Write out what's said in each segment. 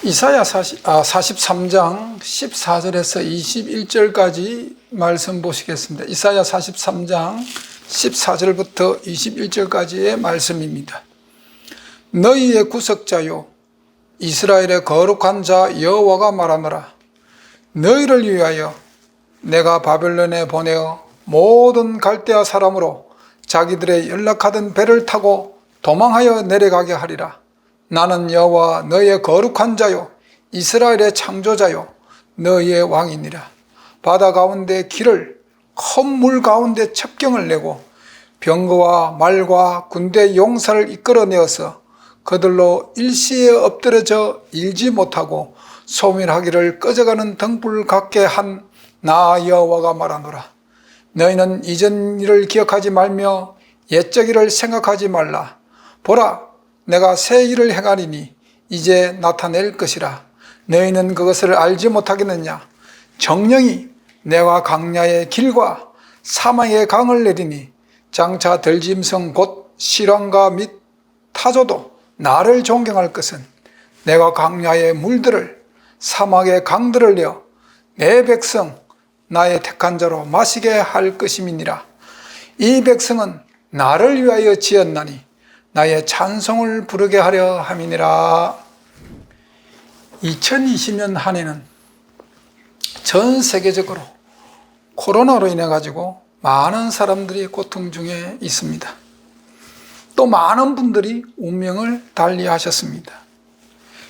이사야 43장 14절에서 21절까지 말씀 보시겠습니다. 이사야 43장 14절부터 21절까지의 말씀입니다. 너희의 구속자요 이스라엘의 거룩한 자 여호와가 말하노라. 너희를 위하여 내가 바벨론에 보내어 모든 갈대아 사람으로 자기들의 연락하던 배를 타고 도망하여 내려가게 하리라. 나는 여호와 너희의 거룩한 자요 이스라엘의 창조자요 너희의 왕이니라. 바다 가운데 길을 큰 물 가운데 첩경을 내고 병거와 말과 군대 용사를 이끌어내어서 그들로 일시에 엎드러져 일지 못하고 소멸하기를 꺼져가는 등불 같게 한 나 여호와가 말하노라. 너희는 이전 일을 기억하지 말며 옛적 일을 생각하지 말라. 보라, 내가 새 일을 행하리니 이제 나타낼 것이라. 너희는 그것을 알지 못하겠느냐. 정령이 내가 광야의 길과 사망의 강을 내리니 장차 들짐승 곧 실황가 및 타조도 나를 존경할 것은 내가 광야의 물들을 사막의 강들을 내어 내 백성 나의 택한 자로 마시게 할 것임이니라. 이 백성은 나를 위하여 지었나니 나의 찬송을 부르게 하려 함이니라. 2020년 한 해는 전 세계적으로 코로나로 인해 가지고 많은 사람들이 고통 중에 있습니다. 또 많은 분들이 운명을 달리하셨습니다.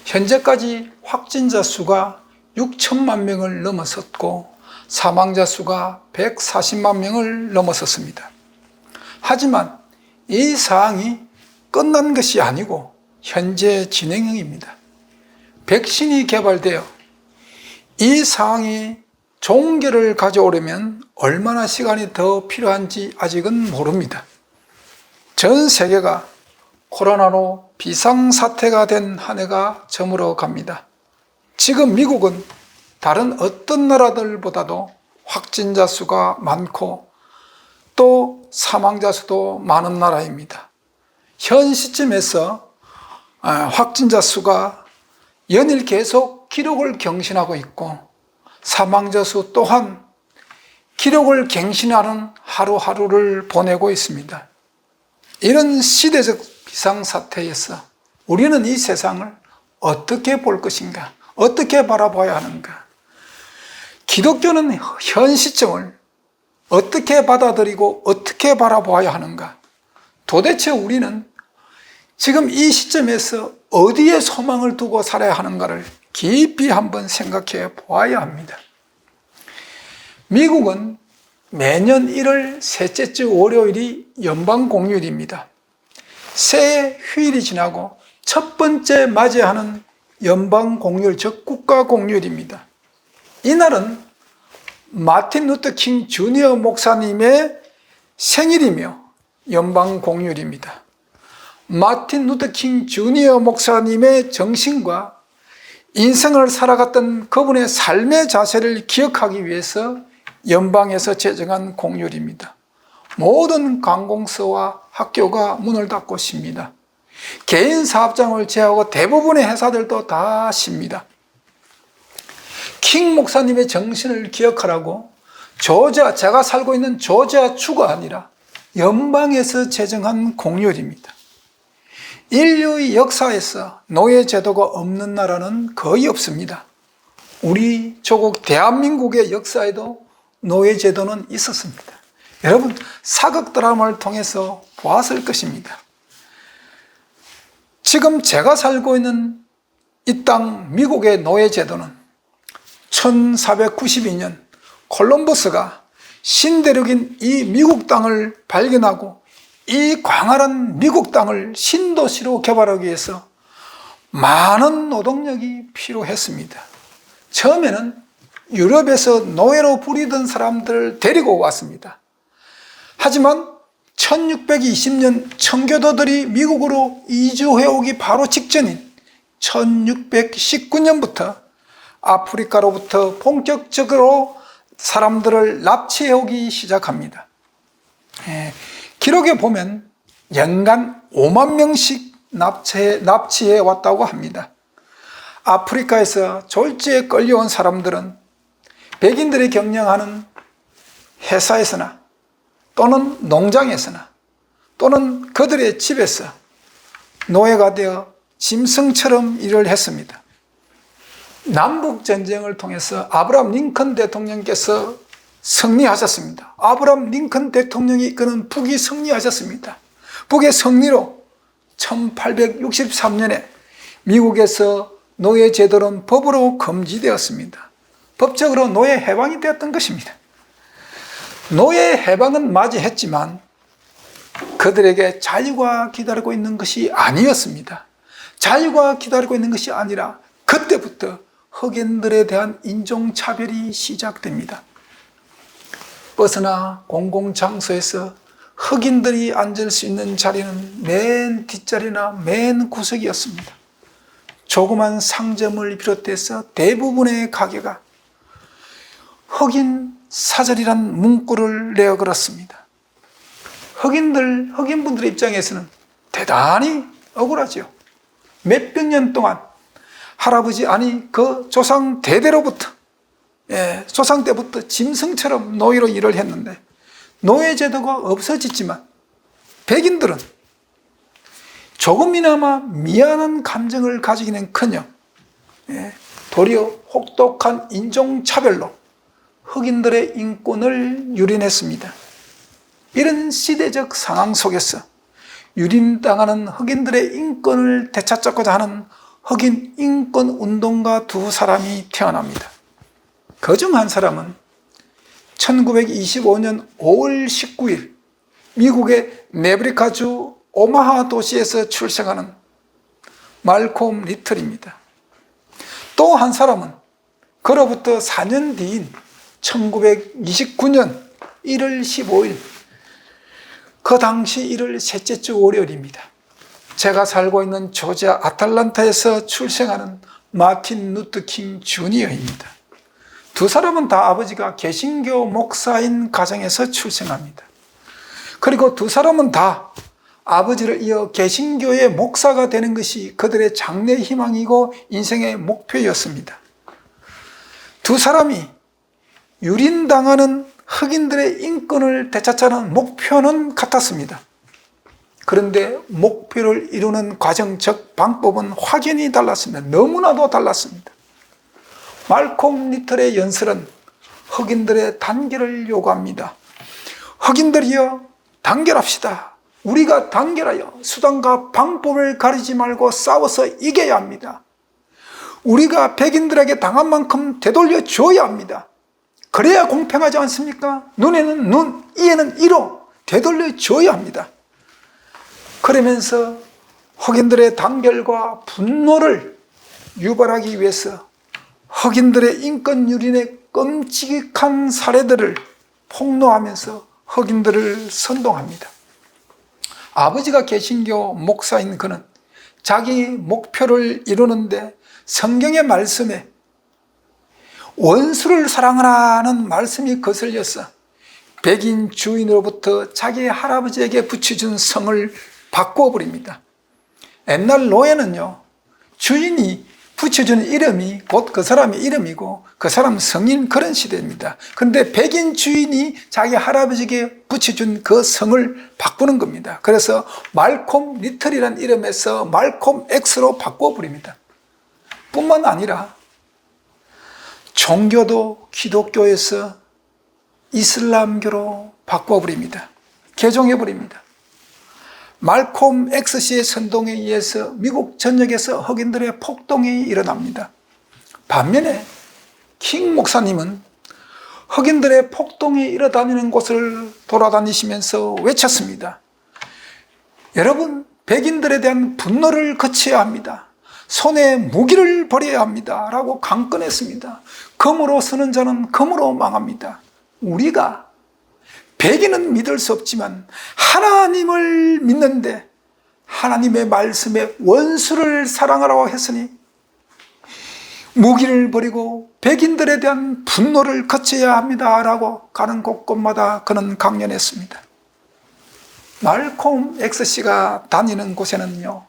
현재까지 확진자 수가 6천만 명을 넘어섰고 사망자 수가 140만 명을 넘어섰습니다. 하지만 이 사항이 끝난 것이 아니고 현재 진행형입니다. 백신이 개발되어 이 상황이 종결을 가져오려면 얼마나 시간이 더 필요한지 아직은 모릅니다. 전 세계가 코로나로 비상사태가 된 한 해가 저물어 갑니다. 지금 미국은 다른 어떤 나라들보다도 확진자 수가 많고 또 사망자 수도 많은 나라입니다. 현 시점에서 확진자 수가 연일 계속 기록을 경신하고 있고 사망자 수 또한 기록을 갱신하는 하루하루를 보내고 있습니다. 이런 시대적 비상사태에서 우리는 이 세상을 어떻게 볼 것인가? 어떻게 바라봐야 하는가? 기독교는 현 시점을 어떻게 받아들이고 어떻게 바라봐야 하는가? 도대체 우리는 지금 이 시점에서 어디에 소망을 두고 살아야 하는가를 깊이 한번 생각해 보아야 합니다. 미국은 매년 1월 셋째 주 월요일이 연방공휴일입니다. 새 휴일이 지나고 첫 번째 맞이하는 연방공휴일, 즉 국가공휴일입니다. 이날은 마틴 루터 킹 주니어 목사님의 생일이며 연방공휴일입니다. 마틴 루터 킹 주니어 목사님의 정신과 인생을 살아갔던 그분의 삶의 자세를 기억하기 위해서 연방에서 제정한 공휴일입니다. 모든 관공서와 학교가 문을 닫고 쉽니다. 개인 사업장을 제외하고 대부분의 회사들도 다 쉽니다. 킹 목사님의 정신을 기억하라고 제가 살고 있는 조지아 주가 아니라 연방에서 제정한 공휴일입니다. 인류의 역사에서 노예제도가 없는 나라는 거의 없습니다. 우리 조국 대한민국의 역사에도 노예제도는 있었습니다. 여러분, 사극 드라마를 통해서 보았을 것입니다. 지금 제가 살고 있는 이 땅 미국의 노예제도는 1492년 콜럼버스가 신대륙인 이 미국 땅을 발견하고 이 광활한 미국 땅을 신도시로 개발하기 위해서 많은 노동력이 필요했습니다. 처음에는 유럽에서 노예로 부리던 사람들을 데리고 왔습니다. 하지만 1620년 청교도들이 미국으로 이주해오기 바로 직전인 1619년부터 아프리카로부터 본격적으로 사람들을 납치해오기 시작합니다. 기록에 보면 연간 5만 명씩 납치해 왔다고 합니다. 아프리카에서 졸지에 끌려온 사람들은 백인들이 경영하는 회사에서나 또는 농장에서나 또는 그들의 집에서 노예가 되어 짐승처럼 일을 했습니다. 남북전쟁을 통해서 아브라함 링컨 대통령께서 승리하셨습니다. 아브라함 링컨 대통령이 이끄는 북이 승리하셨습니다. 북의 승리로 1863년에 미국에서 노예 제도는 법으로 금지되었습니다. 법적으로 노예 해방이 되었던 것입니다. 노예 해방은 맞이했지만 그들에게 자유가 기다리고 있는 것이 아니었습니다. 자유가 기다리고 있는 것이 아니라 그때부터 흑인들에 대한 인종차별이 시작됩니다. 버스나 공공장소에서 흑인들이 앉을 수 있는 자리는 맨 뒷자리나 맨 구석이었습니다. 조그만 상점을 비롯해서 대부분의 가게가 흑인 사절이란 문구를 내어 걸었습니다. 흑인분들의 입장에서는 대단히 억울하죠. 몇백 년 동안 할아버지, 아니 그 조상 대대로부터, 조상 때부터 짐승처럼 노예로 일을 했는데 노예 제도가 없어졌지만 백인들은 조금이나마 미안한 감정을 가지기는커녕 도리어 혹독한 인종차별로 흑인들의 인권을 유린했습니다. 이런 시대적 상황 속에서 유린당하는 흑인들의 인권을 되찾고자 하는 흑인 인권운동가 두 사람이 태어납니다. 그중 한 사람은 1925년 5월 19일 미국의 네브라스카주 오마하 도시에서 출생하는 말콤 리틀입니다. 또 한 사람은 그로부터 4년 뒤인 1929년 1월 15일, 그 당시 1월 셋째 주 월요일입니다. 제가 살고 있는 조지아 아틀란타에서 출생하는 마틴 루터 킹 주니어입니다. 두 사람은 다 아버지가 개신교 목사인 가정에서 출생합니다. 그리고 두 사람은 다 아버지를 이어 개신교의 목사가 되는 것이 그들의 장래 희망이고 인생의 목표였습니다. 두 사람이 유린당하는 흑인들의 인권을 되찾자는 목표는 같았습니다. 그런데 목표를 이루는 과정, 즉 방법은 확연히 달랐습니다. 너무나도 달랐습니다. 말콤 리틀의 연설은 흑인들의 단결을 요구합니다. 흑인들이여, 단결합시다. 우리가 단결하여 수단과 방법을 가리지 말고 싸워서 이겨야 합니다. 우리가 백인들에게 당한 만큼 되돌려 줘야 합니다. 그래야 공평하지 않습니까? 눈에는 눈, 이에는 이로 되돌려 줘야 합니다. 그러면서 흑인들의 단결과 분노를 유발하기 위해서 흑인들의 인권 유린의 끔찍한 사례들을 폭로하면서 흑인들을 선동합니다. 아버지가 개신교 목사인 그는 자기 목표를 이루는데 성경의 말씀에 원수를 사랑하라는 말씀이 거슬려서 백인 주인으로부터 자기 할아버지에게 붙여준 성을 바꾸어 버립니다. 옛날 노예는요, 주인이 붙여준 이름이 곧 그 사람의 이름이고 그 사람 성인, 그런 시대입니다. 그런데 백인 주인이 자기 할아버지에게 붙여준 그 성을 바꾸는 겁니다. 그래서 말콤 리틀이라는 이름에서 말콤 X로 바꾸어 버립니다. 뿐만 아니라 종교도 기독교에서 이슬람교로 바꿔버립니다. 개종해버립니다. 말콤 X씨의 선동에 의해서 미국 전역에서 흑인들의 폭동이 일어납니다. 반면에 킹 목사님은 흑인들의 폭동이 일어다니는 곳을 돌아다니시면서 외쳤습니다. 여러분, 백인들에 대한 분노를 거쳐야 합니다. 손에 무기를 버려야 합니다. 라고 강권했습니다. 검으로 쓰는 자는 검으로 망합니다. 우리가 백인은 믿을 수 없지만 하나님을 믿는데 하나님의 말씀에 원수를 사랑하라고 했으니 무기를 버리고 백인들에 대한 분노를 거쳐야 합니다. 라고 가는 곳곳마다 그는 강연했습니다. 말콤 X씨가 다니는 곳에는요,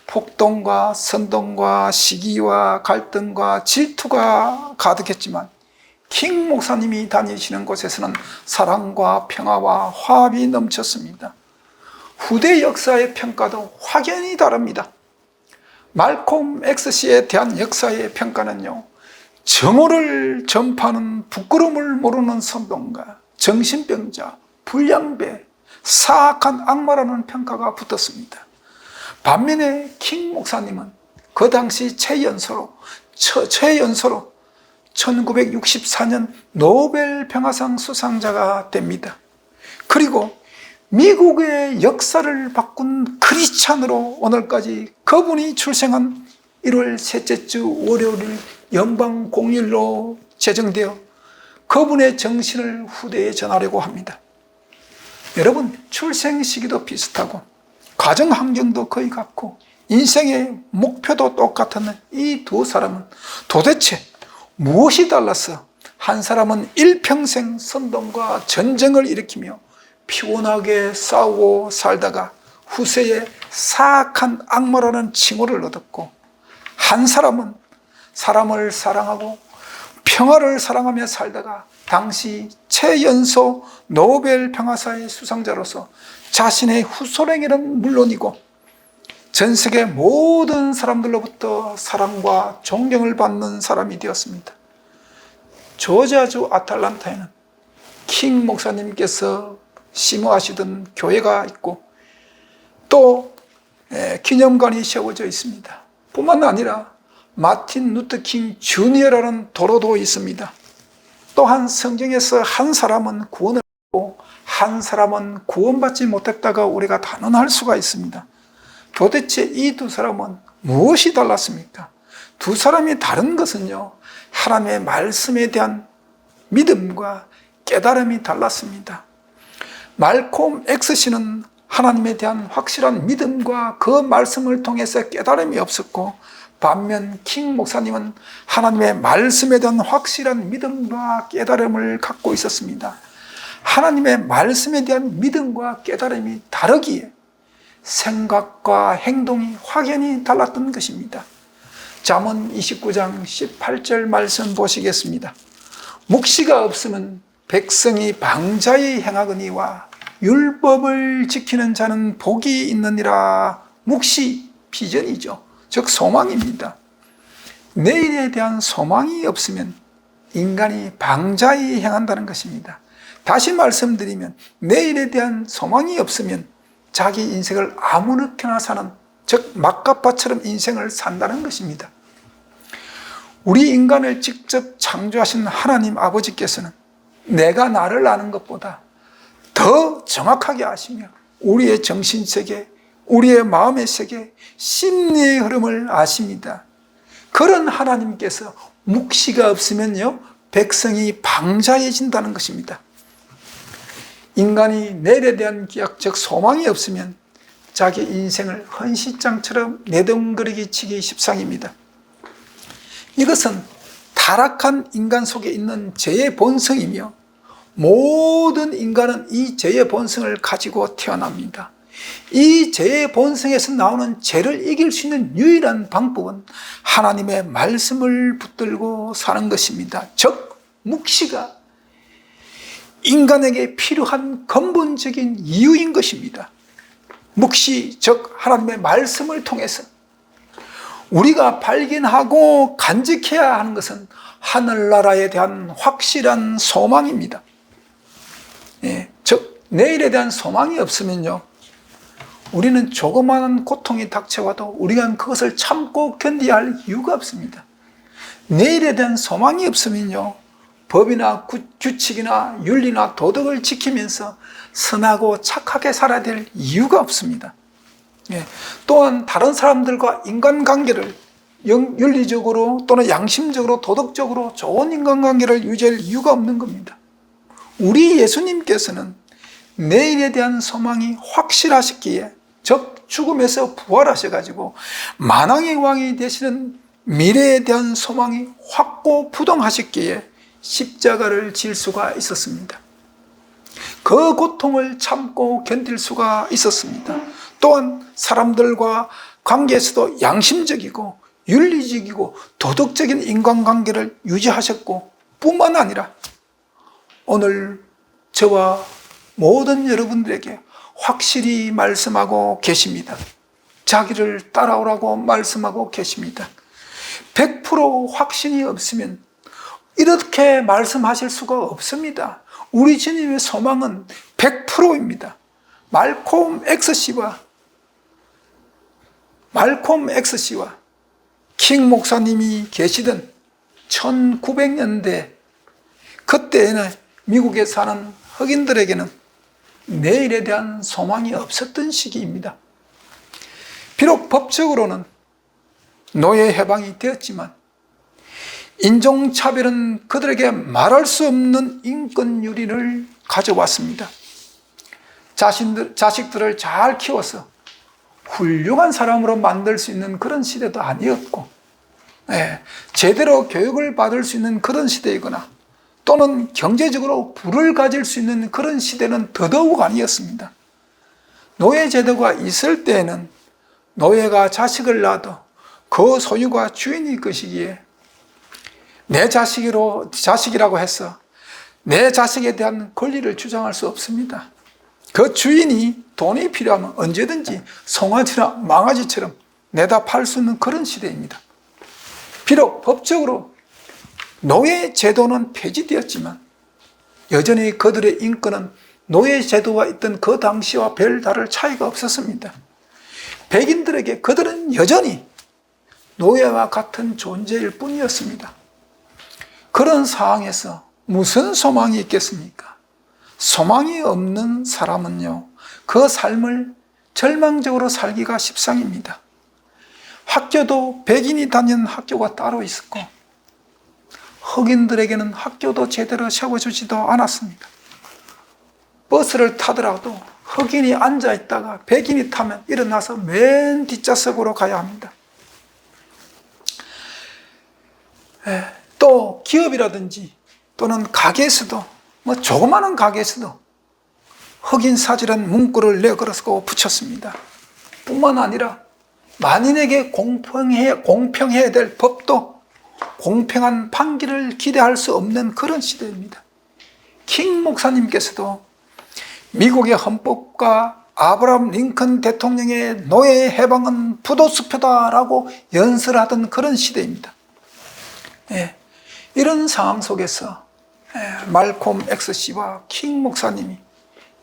폭동과 선동과 시기와 갈등과 질투가 가득했지만 킹 목사님이 다니시는 곳에서는 사랑과 평화와 화합이 넘쳤습니다. 후대 역사의 평가도 확연히 다릅니다. 말콤 X씨에 대한 역사의 평가는요, 정오를 전파하는 부끄러움을 모르는 선동가, 정신병자, 불량배, 사악한 악마라는 평가가 붙었습니다. 반면에 킹 목사님은 그 당시 최연소로 1964년 노벨 평화상 수상자가 됩니다. 그리고 미국의 역사를 바꾼 크리스찬으로 오늘까지 그분이 출생한 1월 셋째 주 월요일 연방 공휴일로 제정되어 그분의 정신을 후대에 전하려고 합니다. 여러분, 출생 시기도 비슷하고 가정 환경도 거의 같고 인생의 목표도 똑같은 이 두 사람은 도대체 무엇이 달라서 한 사람은 일평생 선동과 전쟁을 일으키며 피곤하게 싸우고 살다가 후세에 사악한 악마라는 칭호를 얻었고, 한 사람은 사람을 사랑하고 평화를 사랑하며 살다가 당시 최연소 노벨 평화사의 수상자로서 자신의 후손에게는 물론이고 전 세계 모든 사람들로부터 사랑과 존경을 받는 사람이 되었습니다. 조지아주 아틀란타에는 킹 목사님께서 심호하시던 교회가 있고 또 기념관이 세워져 있습니다. 뿐만 아니라 마틴 루터 킹 주니어라는 도로도 있습니다. 또한 성경에서 한 사람은 구원을 받고 한 사람은 구원받지 못했다가 우리가 단언할 수가 있습니다. 도대체 이 두 사람은 무엇이 달랐습니까? 두 사람이 다른 것은요, 하나님의 말씀에 대한 믿음과 깨달음이 달랐습니다. 말콤 X씨는 하나님에 대한 확실한 믿음과 그 말씀을 통해서 깨달음이 없었고, 반면 킹 목사님은 하나님의 말씀에 대한 확실한 믿음과 깨달음을 갖고 있었습니다. 하나님의 말씀에 대한 믿음과 깨달음이 다르기에 생각과 행동이 확연히 달랐던 것입니다. 잠언 29장 18절 말씀 보시겠습니다. 묵시가 없으면 백성이 방자히 행하거니와 율법을 지키는 자는 복이 있느니라. 묵시, 비전이죠. 즉 소망입니다. 내일에 대한 소망이 없으면 인간이 방자히 행한다는 것입니다. 다시 말씀드리면 내일에 대한 소망이 없으면 자기 인생을 아무렇게나 사는, 즉 막가파처럼 인생을 산다는 것입니다. 우리 인간을 직접 창조하신 하나님 아버지께서는 내가 나를 아는 것보다 더 정확하게 아시며 우리의 정신세계, 우리의 마음의 세계, 심리의 흐름을 아십니다. 그런 하나님께서 묵시가 없으면요, 백성이 방자해진다는 것입니다. 인간이 내일에 대한 기약, 즉 소망이 없으면 자기 인생을 헌시장처럼 내덩그러기 치기 십상입니다. 이것은 타락한 인간 속에 있는 죄의 본성이며 모든 인간은 이 죄의 본성을 가지고 태어납니다. 이 죄의 본성에서 나오는 죄를 이길 수 있는 유일한 방법은 하나님의 말씀을 붙들고 사는 것입니다. 즉 묵시가 인간에게 필요한 근본적인 이유인 것입니다. 묵시, 즉 하나님의 말씀을 통해서 우리가 발견하고 간직해야 하는 것은 하늘나라에 대한 확실한 소망입니다. 즉 내일에 대한 소망이 없으면요, 우리는 조그마한 고통이 닥쳐와도 우리가 그것을 참고 견뎌야 할 이유가 없습니다. 내일에 대한 소망이 없으면요, 법이나 규칙이나 윤리나 도덕을 지키면서 선하고 착하게 살아야 될 이유가 없습니다. 또한 다른 사람들과 인간관계를 윤리적으로 또는 양심적으로 도덕적으로 좋은 인간관계를 유지할 이유가 없는 겁니다. 우리 예수님께서는 내일에 대한 소망이 확실하셨기에, 즉 죽음에서 부활하셔가지고 만왕의 왕이 되시는 미래에 대한 소망이 확고부동하셨기에 십자가를 질 수가 있었습니다. 그 고통을 참고 견딜 수가 있었습니다. 또한 사람들과 관계에서도 양심적이고 윤리적이고 도덕적인 인간관계를 유지하셨고, 뿐만 아니라 오늘 저와 모든 여러분들에게 확실히 말씀하고 계십니다. 자기를 따라오라고 말씀하고 계십니다. 100% 확신이 없으면 이렇게 말씀하실 수가 없습니다. 우리 주님의 소망은 100%입니다. 말콤 X 씨와 킹 목사님이 계시던 1900년대, 그때에는 미국에 사는 흑인들에게는 내일에 대한 소망이 없었던 시기입니다. 비록 법적으로는 노예 해방이 되었지만 인종차별은 그들에게 말할 수 없는 인권 유린을 가져왔습니다. 자식들을 잘 키워서 훌륭한 사람으로 만들 수 있는 그런 시대도 아니었고, 제대로 교육을 받을 수 있는 그런 시대이거나 또는 경제적으로 부를 가질 수 있는 그런 시대는 더더욱 아니었습니다. 노예제도가 있을 때에는 노예가 자식을 낳아도 그 소유가 주인이 것이기에 내 자식이라고 해서 내 자식에 대한 권리를 주장할 수 없습니다. 그 주인이 돈이 필요하면 언제든지 송아지나 망아지처럼 내다 팔 수 있는 그런 시대입니다. 비록 법적으로 노예 제도는 폐지되었지만 여전히 그들의 인권은 노예 제도가 있던 그 당시와 별다를 차이가 없었습니다. 백인들에게 그들은 여전히 노예와 같은 존재일 뿐이었습니다. 그런 상황에서 무슨 소망이 있겠습니까? 소망이 없는 사람은요, 그 삶을 절망적으로 살기가 십상입니다. 학교도 백인이 다니는 학교가 따로 있었고, 흑인들에게는 학교도 제대로 세워주지도 않았습니다. 버스를 타더라도 흑인이 앉아있다가 백인이 타면 일어나서 맨 뒷좌석으로 가야 합니다. 또 기업이라든지 또는 가게에서도, 조그마한 가게에서도 흑인 사지란 문구를 내걸어서 붙였습니다. 뿐만 아니라 만인에게 공평해야 될 법도 공평한 판결을 기대할 수 없는 그런 시대입니다. 킹 목사님께서도 미국의 헌법과 아브라함 링컨 대통령의 노예 해방은 부도수표다라고 연설하던 그런 시대입니다. 이런 상황 속에서 말콤 X 씨와 킹 목사님이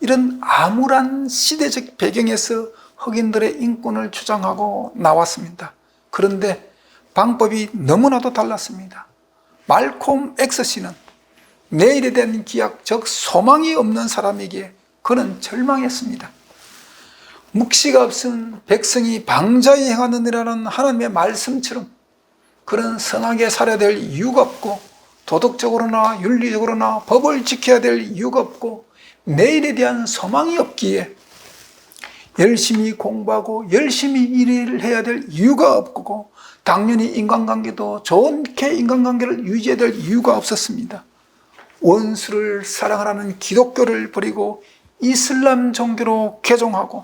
이런 암울한 시대적 배경에서 흑인들의 인권을 주장하고 나왔습니다. 그런데 방법이 너무나도 달랐습니다. 말콤 X 씨는 내일에 대한 기약, 즉 소망이 없는 사람에게 그는 절망했습니다. 묵시가 없은 백성이 방자히 행하느니라는 하나님의 말씀처럼 그런 선하게 살아야 될 이유가 없고, 도덕적으로나 윤리적으로나 법을 지켜야 될 이유가 없고, 내일에 대한 소망이 없기에 열심히 공부하고 열심히 일을 해야 될 이유가 없고, 당연히 인간관계도 좋게 인간관계를 유지해야 될 이유가 없었습니다. 원수를 사랑하라는 기독교를 버리고 이슬람 종교로 개종하고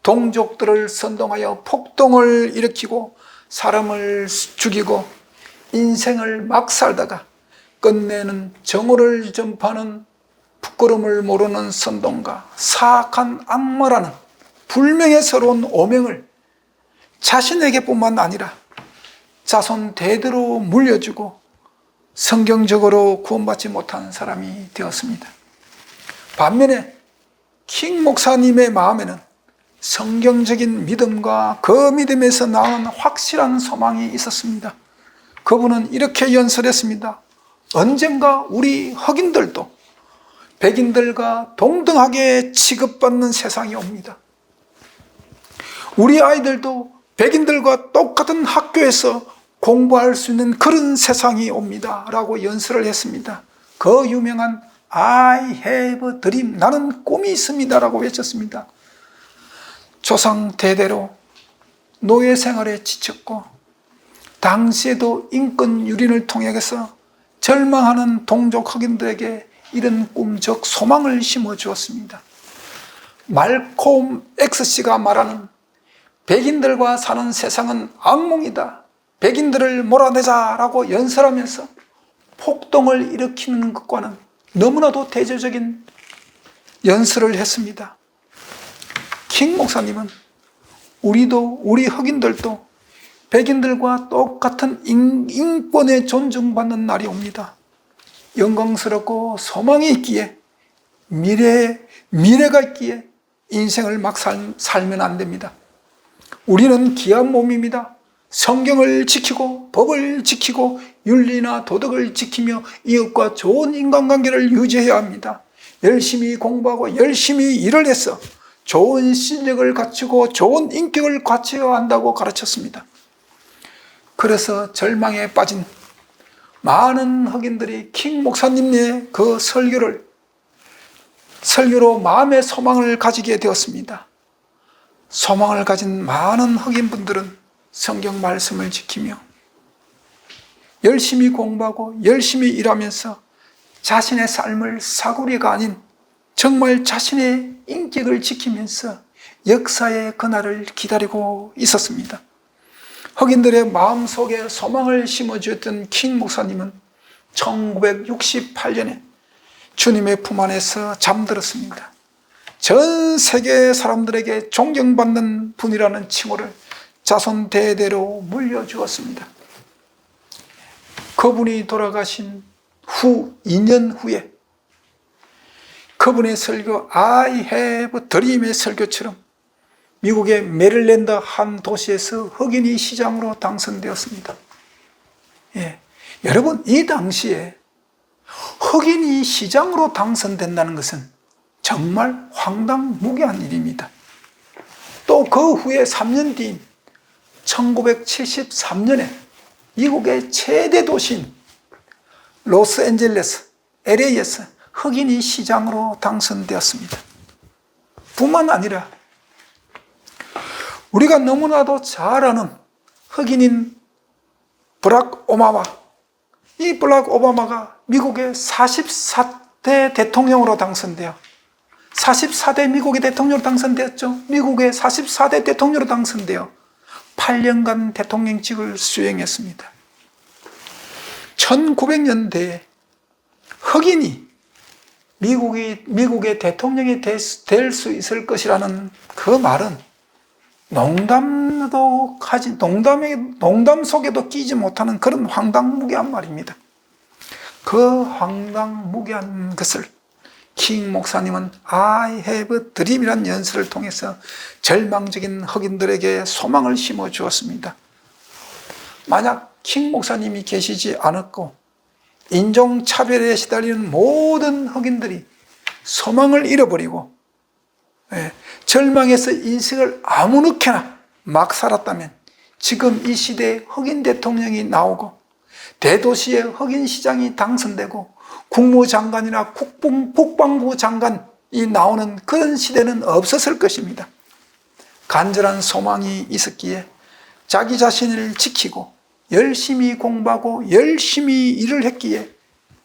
동족들을 선동하여 폭동을 일으키고 사람을 죽이고 인생을 막 살다가 끝내는 정오를 전파하는 부끄러움을 모르는 선동가, 사악한 악마라는 불명예스러운 오명을 자신에게뿐만 아니라 자손 대대로 물려주고 성경적으로 구원받지 못한 사람이 되었습니다. 반면에 킹 목사님의 마음에는 성경적인 믿음과 그 믿음에서 나오는 확실한 소망이 있었습니다. 그분은 이렇게 연설했습니다. 언젠가 우리 흑인들도 백인들과 동등하게 취급받는 세상이 옵니다. 우리 아이들도 백인들과 똑같은 학교에서 공부할 수 있는 그런 세상이 옵니다 라고 연설을 했습니다. 그 유명한 I have a dream, 나는 꿈이 있습니다 라고 외쳤습니다. 조상 대대로 노예 생활에 지쳤고 당시에도 인권 유린을 통해서 절망하는 동족 흑인들에게 이런 꿈, 즉 소망을 심어주었습니다. 말콤 X씨가 말하는 백인들과 사는 세상은 악몽이다, 백인들을 몰아내자라고 연설하면서 폭동을 일으키는 것과는 너무나도 대조적인 연설을 했습니다. 킹 목사님은 우리 흑인들도 백인들과 똑같은 인권에 존중받는 날이 옵니다. 영광스럽고 소망이 있기에, 미래가 있기에 인생을 막 살면 안 됩니다. 우리는 귀한 몸입니다. 성경을 지키고 법을 지키고 윤리나 도덕을 지키며 이웃과 좋은 인간관계를 유지해야 합니다. 열심히 공부하고 열심히 일을 해서 좋은 실력을 갖추고 좋은 인격을 갖춰야 한다고 가르쳤습니다. 그래서 절망에 빠진 많은 흑인들이 킹 목사님의 그 설교로 마음의 소망을 가지게 되었습니다. 소망을 가진 많은 흑인분들은 성경 말씀을 지키며 열심히 공부하고 열심히 일하면서 자신의 삶을 사구리가 아닌 정말 자신의 인격을 지키면서 역사의 그날을 기다리고 있었습니다. 흑인들의 마음속에 소망을 심어주었던 킹 목사님은 1968년에 주님의 품 안에서 잠들었습니다. 전 세계 사람들에게 존경받는 분이라는 칭호를 자손 대대로 물려주었습니다. 그분이 돌아가신 후 2년 후에 그분의 설교 I have a dream의 설교처럼 미국의 메릴랜드 한 도시에서 흑인이 시장으로 당선되었습니다. 여러분, 이 당시에 흑인이 시장으로 당선된다는 것은 정말 황당무계한 일입니다. 또 그 후에 3년 뒤인 1973년에 미국의 최대 도시인 로스앤젤레스, LA에서 흑인이 시장으로 당선되었습니다. 뿐만 아니라 우리가 너무나도 잘 아는 흑인인 버락 오바마, 이 버락 오바마가 미국의 44대 대통령으로 당선되어 44대 미국의 대통령으로 당선되었죠. 미국의 44대 대통령으로 당선되어 8년간 대통령직을 수행했습니다. 1900년대에 흑인이 미국의 대통령이 될 수 있을 것이라는 그 말은 농담 속에도 끼지 못하는 그런 황당무계한 말입니다. 그 황당무계한 것을 킹 목사님은 I have a dream이라는 연설을 통해서 절망적인 흑인들에게 소망을 심어 주었습니다. 만약 킹 목사님이 계시지 않았고 인종차별에 시달리는 모든 흑인들이 소망을 잃어버리고 절망에서 인생을 아무렇게나 막 살았다면 지금 이 시대에 흑인 대통령이 나오고 대도시에 흑인 시장이 당선되고 국무장관이나 국방부 장관이 나오는 그런 시대는 없었을 것입니다. 간절한 소망이 있었기에 자기 자신을 지키고 열심히 공부하고 열심히 일을 했기에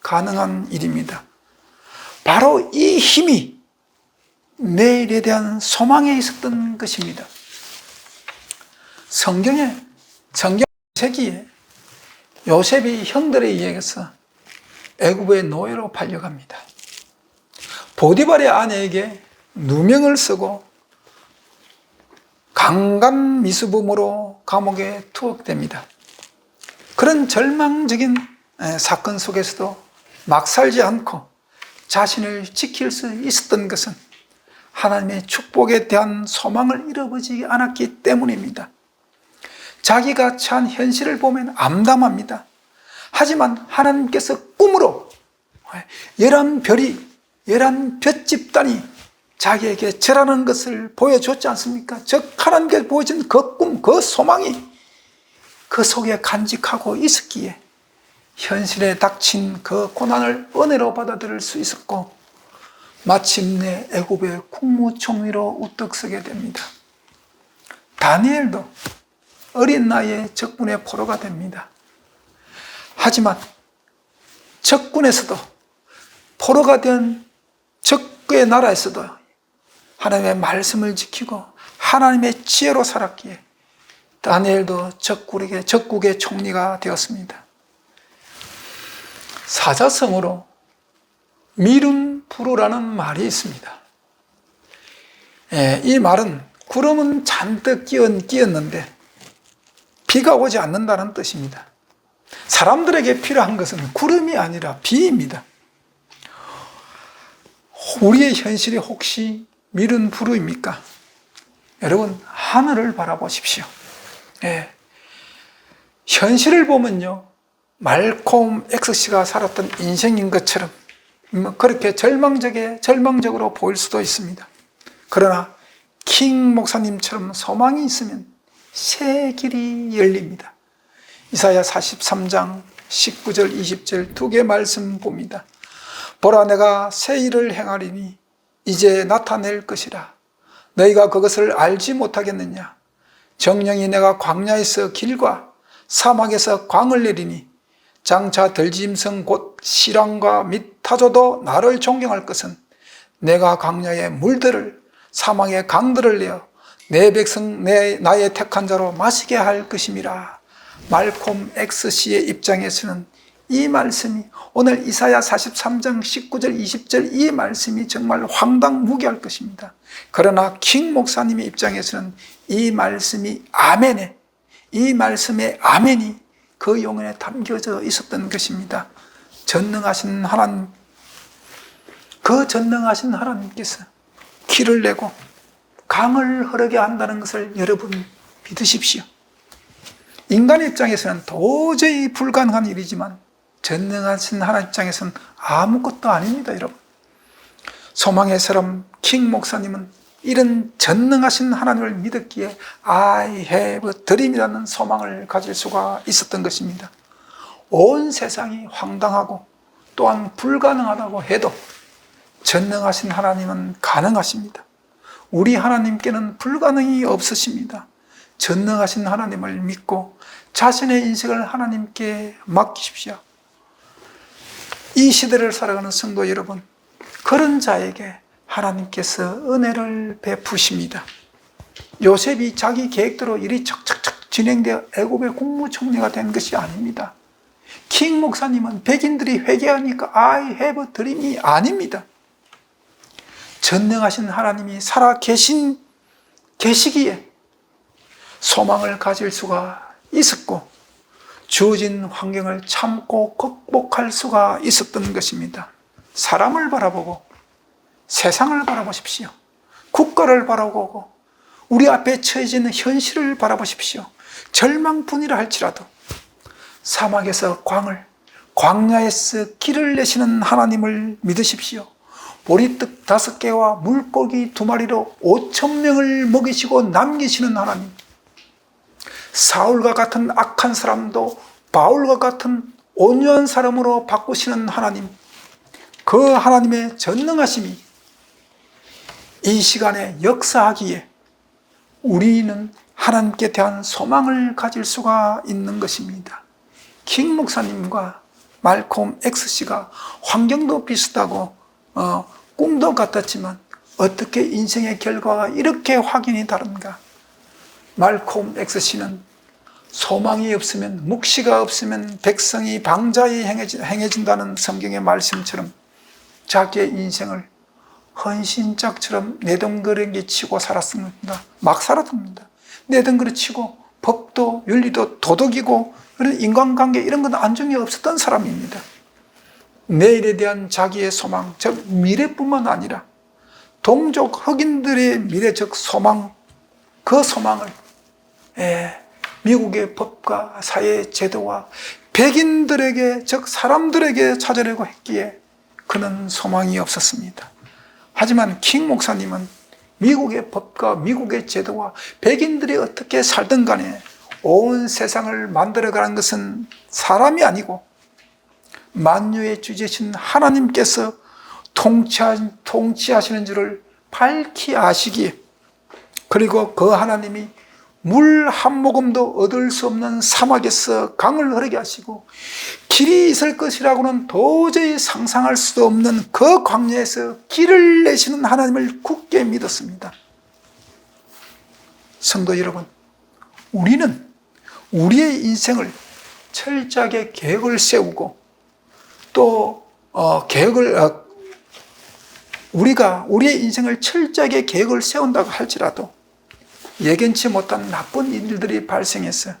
가능한 일입니다. 바로 이 힘이 내일에 대한 소망에 있었던 것입니다. 성경 세기에 요셉이 형들에 의해서 애굽의 노예로 팔려갑니다. 보디발의 아내에게 누명을 쓰고 강간 미수범으로 감옥에 투옥됩니다. 그런 절망적인 사건 속에서도 막 살지 않고 자신을 지킬 수 있었던 것은 하나님의 축복에 대한 소망을 잃어버리지 않았기 때문입니다. 자기가 처한 현실을 보면 암담합니다. 하지만 하나님께서 꿈으로 11 볏집단이 자기에게 절하는 것을 보여줬지 않습니까? 즉 하나님께서 보여준 그 꿈, 그 소망이 그 속에 간직하고 있었기에 현실에 닥친 그 고난을 은혜로 받아들일 수 있었고 마침내 애굽의 국무총리로 우뚝 서게 됩니다. 다니엘도 어린 나이에 적군의 포로가 됩니다. 하지만 적군에서도 포로가 된 적그의 나라에서도 하나님의 말씀을 지키고 하나님의 지혜로 살았기에 다니엘도 적국의 총리가 되었습니다. 사자성어로 미룬부르라는 말이 있습니다. 이 말은 구름은 잔뜩 끼었는데 비가 오지 않는다는 뜻입니다. 사람들에게 필요한 것은 구름이 아니라 비입니다. 우리의 현실이 혹시 미룬부르입니까? 여러분, 하늘을 바라보십시오. 현실을 보면요, 말콤 X씨가 살았던 인생인 것처럼 그렇게 절망적으로 보일 수도 있습니다. 그러나 킹 목사님처럼 소망이 있으면 새 길이 열립니다. 이사야 43장 19절 20절 두 개 말씀 봅니다. 보라, 내가 새 일을 행하리니 이제 나타낼 것이라. 너희가 그것을 알지 못하겠느냐? 정령이 내가 광야에서 길과 사막에서 광을 내리니 장차 들짐승 곧 시랑과 및 타조도 나를 존경할 것은 내가 광야의 물들을 사막의 강들을 내어 내 백성 나의 택한 자로 마시게 할 것임이라. 말콤 X씨의 입장에서는 이 말씀이, 오늘 이사야 43장 19절 20절 이 말씀이 정말 황당무계할 것입니다. 그러나 킹 목사님의 입장에서는 이 말씀이 이 말씀의 아멘이 그 영혼에 담겨져 있었던 것입니다. 전능하신 하나님, 그 전능하신 하나님께서 길을 내고 강을 흐르게 한다는 것을 여러분 믿으십시오. 인간의 입장에서는 도저히 불가능한 일이지만 전능하신 하나님 입장에서는 아무것도 아닙니다, 여러분. 소망의 사람 킹 목사님은 이런 전능하신 하나님을 믿었기에 I have a dream이라는 소망을 가질 수가 있었던 것입니다. 온 세상이 황당하고 또한 불가능하다고 해도 전능하신 하나님은 가능하십니다. 우리 하나님께는 불가능이 없으십니다. 전능하신 하나님을 믿고 자신의 인생을 하나님께 맡기십시오. 이 시대를 살아가는 성도 여러분, 그런 자에게 하나님께서 은혜를 베푸십니다. 요셉이 자기 계획대로 일이 척척척 진행되어 애굽의 국무총리가 된 것이 아닙니다. 킹 목사님은 백인들이 회개하니까 I have a dream이 아닙니다. 전능하신 하나님이 살아 계시기에 소망을 가질 수가 있었고 주어진 환경을 참고 극복할 수가 있었던 것입니다. 사람을 바라보고 세상을 바라보십시오. 국가를 바라보고 우리 앞에 처해지는 현실을 바라보십시오. 절망뿐이라 할지라도 사막에서 광야에서 길을 내시는 하나님을 믿으십시오. 보리떡 5개와 물고기 2마리로 5,000명을 먹이시고 남기시는 하나님, 사울과 같은 악한 사람도 바울과 같은 온유한 사람으로 바꾸시는 하나님, 그 하나님의 전능하심이 이 시간에 역사하기에 우리는 하나님께 대한 소망을 가질 수가 있는 것입니다. 킹 목사님과 말콤 X씨가 환경도 비슷하고 꿈도 같았지만 어떻게 인생의 결과가 이렇게 확연히 다른가? 말콤 X씨는 소망이 없으면, 묵시가 없으면 백성이 방자히 행해진다는 성경의 말씀처럼 자기의 인생을 헌신짝처럼 내덩그러기 치고 살았습니다. 막 살았습니다. 내덩그러 치고 법도 윤리도 도덕이고 그런 인간관계 이런 건 안중에 없었던 사람입니다. 내일에 대한 자기의 소망, 즉 미래뿐만 아니라 동족 흑인들의 미래적 소망, 그 소망을 미국의 법과 사회 제도와 백인들에게, 즉 사람들에게 찾으려고 했기에 그는 소망이 없었습니다. 하지만 킹 목사님은 미국의 법과 미국의 제도와 백인들이 어떻게 살든 간에 온 세상을 만들어가는 것은 사람이 아니고 만유의 주제신 하나님께서 통치하시는 줄을 밝히 아시기에, 그리고 그 하나님이 물 한 모금도 얻을 수 없는 사막에서 강을 흐르게 하시고 길이 있을 것이라고는 도저히 상상할 수도 없는 그 광야에서 길을 내시는 하나님을 굳게 믿었습니다. 성도 여러분, 우리는 우리의 인생을 철저하게 계획을 세우고 또 우리가 우리의 인생을 철저하게 계획을 세운다고 할지라도 예견치 못한 나쁜 일들이 발생해서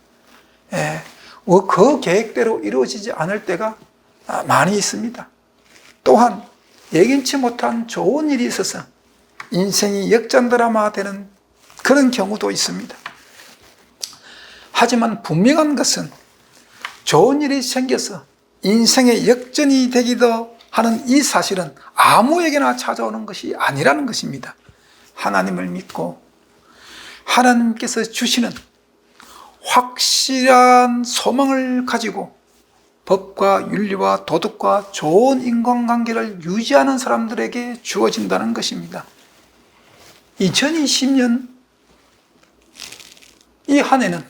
그 계획대로 이루어지지 않을 때가 많이 있습니다. 또한 예견치 못한 좋은 일이 있어서 인생이 역전드라마 되는 그런 경우도 있습니다. 하지만 분명한 것은 좋은 일이 생겨서 인생의 역전이 되기도 하는 이 사실은 아무에게나 찾아오는 것이 아니라는 것입니다. 하나님을 믿고 하나님께서 주시는 확실한 소망을 가지고 법과 윤리와 도덕과 좋은 인간관계를 유지하는 사람들에게 주어진다는 것입니다. 2020년 이 한 해는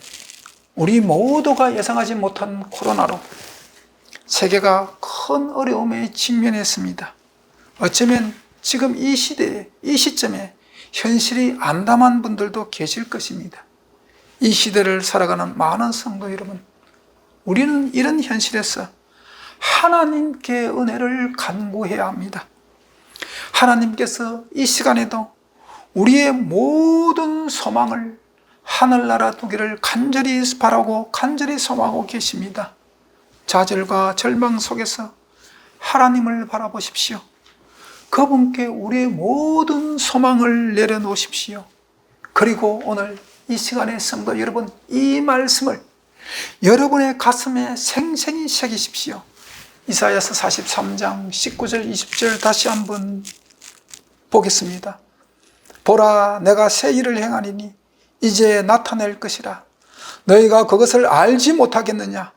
우리 모두가 예상하지 못한 코로나로 세계가 큰 어려움에 직면했습니다. 어쩌면 지금 이 시대에, 이 시점에 현실이 암담한 분들도 계실 것입니다. 이 시대를 살아가는 많은 성도 여러분, 우리는 이런 현실에서 하나님께 은혜를 간구해야 합니다. 하나님께서 이 시간에도 우리의 모든 소망을 하늘나라 두기를 간절히 바라고 간절히 소망하고 계십니다. 좌절과 절망 속에서 하나님을 바라보십시오. 그분께 우리의 모든 소망을 내려놓으십시오. 그리고 오늘 이 시간에 성도 여러분, 이 말씀을 여러분의 가슴에 생생히 새기십시오. 이사야서 43장 19절 20절 다시 한번 보겠습니다. 보라, 내가 새 일을 행하리니 이제 나타낼 것이라. 너희가 그것을 알지 못하겠느냐?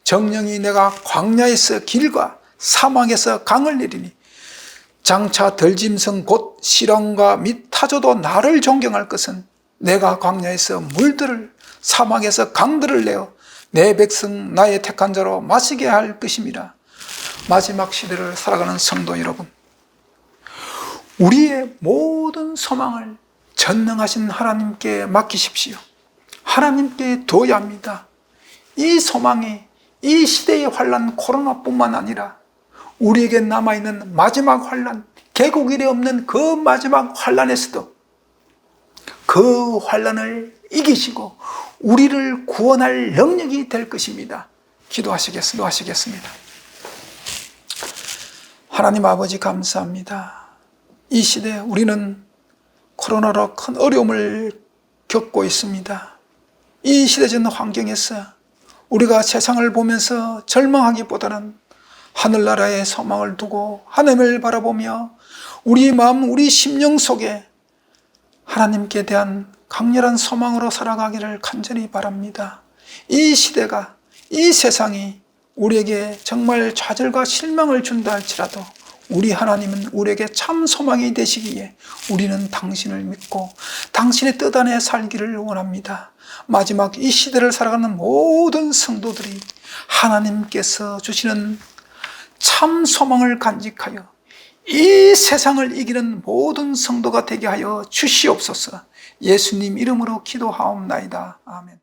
정령이 내가 광야에서 길과 사막에서 강을 내리니 장차 들짐승 곧 실왕과 및 타조도 나를 존경할 것은 내가 광야에서 물들을 사막에서 강들을 내어 내 백성 나의 택한 자로 마시게 할 것임이라. 마지막 시대를 살아가는 성도 여러분, 우리의 모든 소망을 전능하신 하나님께 맡기십시오. 하나님께 둬야 합니다. 이 소망이 이 시대의 환난 코로나뿐만 아니라 우리에게 남아있는 마지막 환난, 개국일에 없는 그 마지막 환난에서도 그 환난을 이기시고 우리를 구원할 능력이 될 것입니다. 기도하시겠습니다. 하나님 아버지 감사합니다. 이 시대 우리는 코로나로 큰 어려움을 겪고 있습니다. 이 시대적 환경에서 우리가 세상을 보면서 절망하기보다는 하늘나라에 소망을 두고 하나님을 바라보며 우리 마음, 우리 심령 속에 하나님께 대한 강렬한 소망으로 살아가기를 간절히 바랍니다. 이 시대가, 이 세상이 우리에게 정말 좌절과 실망을 준다 할지라도 우리 하나님은 우리에게 참 소망이 되시기에 우리는 당신을 믿고 당신의 뜻 안에 살기를 원합니다. 마지막 이 시대를 살아가는 모든 성도들이 하나님께서 주시는 참 소망을 간직하여 이 세상을 이기는 모든 성도가 되게 하여 주시옵소서. 예수님 이름으로 기도하옵나이다. 아멘.